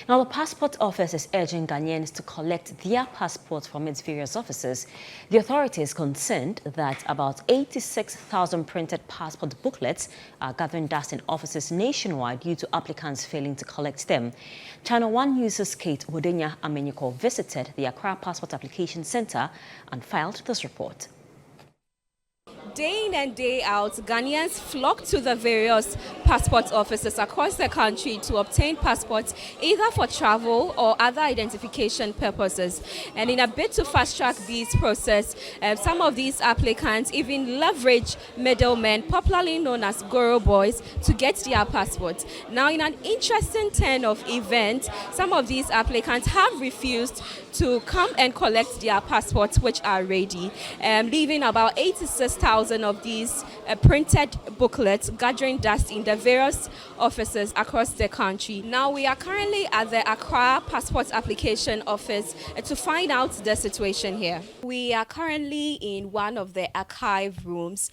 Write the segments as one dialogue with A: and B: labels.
A: Now, the Passport Office is urging Ghanaians to collect their passports from its various offices. The authority is concerned that about 86,000 printed passport booklets are gathering dust in offices nationwide due to applicants failing to collect them. ChannelOne News' Kate Wodenya Amenyiko visited the Accra Passport Application Center and filed this report.
B: Day in and day out, Ghanaians flock to the various passport offices across the country to obtain passports either for travel or other identification purposes. And in a bid to fast-track this process, some of these applicants even leverage middlemen, popularly known as Goro boys, to get their passports. Now, in an interesting turn of events, some of these applicants have refused to come and collect their passports, which are ready, leaving about 86,000 of these printed booklets gathering dust in the various offices across the country. Now, we are currently at the Accra Passport Application Office to find out the situation here. We are currently in one of the archive rooms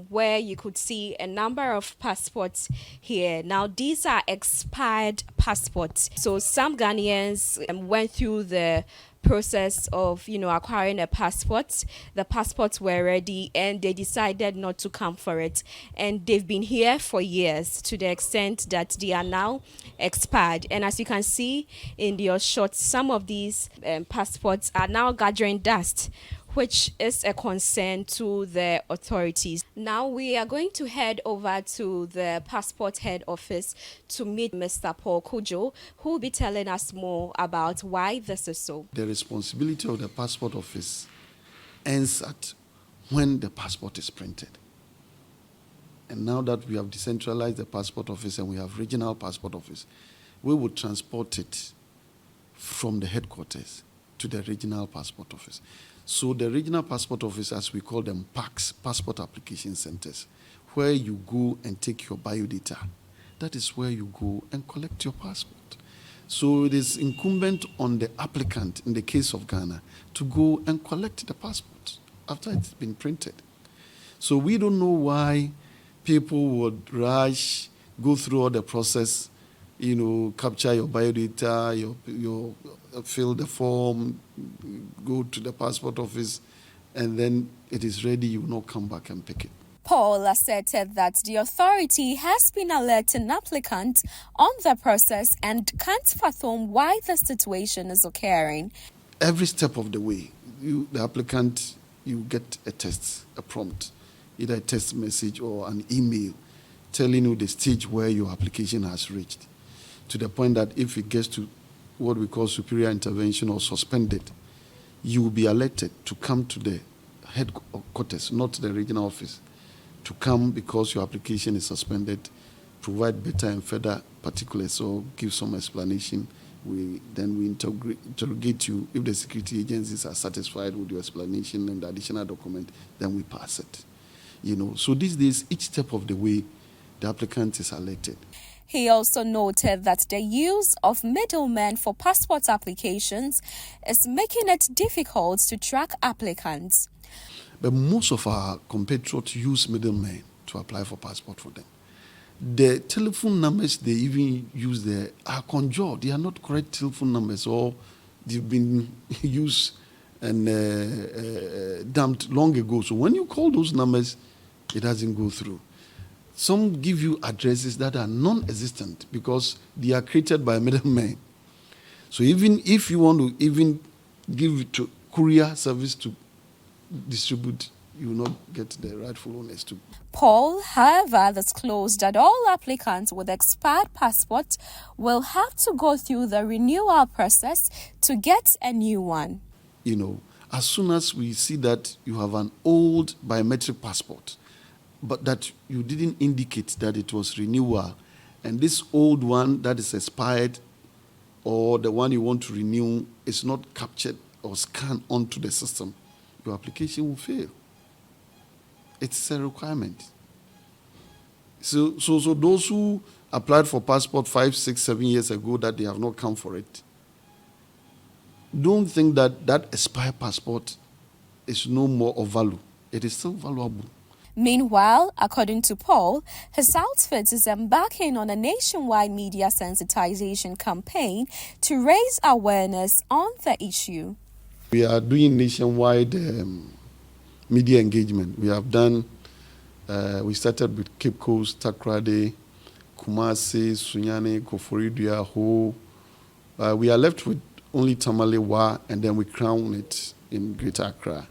B: where you could see a number of passports here. Now, these are expired passports. So some Ghanaians went through the process of acquiring a passport. The passports were ready and they decided not to come for it, and they've been here for years to the extent that they are now expired. And as you can see in your shots, some of these passports are now gathering dust, which is a concern to the authorities. Now we are going to head over to the passport head office to meet Mr. Paul Kujo, who will be telling us more about why this is so.
C: The responsibility of the passport office ends at when the passport is printed. And now that we have decentralized the passport office and we have regional passport office, we will transport it from the headquarters to the regional passport office. So the regional passport office, as we call them, PACs, passport application centers, where you go and take your biodata. That is where you go and collect your passport. So it is incumbent on the applicant, in the case of Ghana, to go and collect the passport after it's been printed. So we don't know why people would rush, go through all the process, capture your biodata, your fill the form, go to the passport office, and then it is ready, you will not come back and pick it.
B: Paul asserted that the authority has been alerting applicants on the process and can't fathom why the situation is occurring.
C: Every step of the way, the applicant, you get a test, a prompt, either a text message or an email telling you the stage where your application has reached, to the point that if it gets to what we call superior intervention or suspended, you will be alerted to come to the headquarters, not the regional office, to come because your application is suspended, provide better and further particulars or give some explanation. Then we interrogate you. If the security agencies are satisfied with your explanation and the additional document, then we pass it. So these days, each step of the way, the applicant is alerted.
B: He also noted that the use of middlemen for passport applications is making it difficult to track applicants.
C: But most of our compatriots use middlemen to apply for passport for them. The telephone numbers they even use there are conjured. They are not correct telephone numbers, or they've been used and dumped long ago. So when you call those numbers, it doesn't go through. Some give you addresses that are non-existent because they are created by middlemen. So even if you want to even give it to courier service to distribute, you will not get the rightful owners to.
B: Paul, however, disclosed that all applicants with expired passports will have to go through the renewal process to get a new one.
C: As soon as we see that you have an old biometric passport, but that you didn't indicate that it was renewal, and this old one that is expired or the one you want to renew is not captured or scanned onto the system, your application will fail. It's a requirement. So those who applied for passport 5, 6, 7 years ago that they have not come for it, don't think that expired passport is no more of value. It is still valuable.
B: Meanwhile, according to Paul, his outfit is embarking on a nationwide media sensitization campaign to raise awareness on the issue.
C: We are doing nationwide media engagement. We have done, we started with Cape Coast, Takrade, Kumasi, Sunyani, Koforidua, Ho. We are left with only Tamale, and then we crown it in Greater Accra.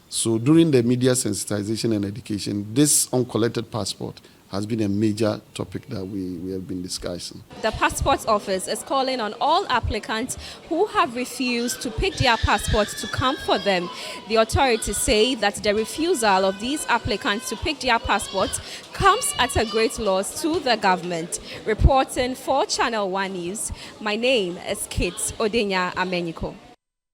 C: So during the media sensitization and education, this uncollected passport has been a major topic that we have been discussing.
B: The Passport Office is calling on all applicants who have refused to pick their passports to come for them. The authorities say that the refusal of these applicants to pick their passports comes at a great loss to the government. Reporting for Channel One News, my name is Kate Odenya Amenyiko.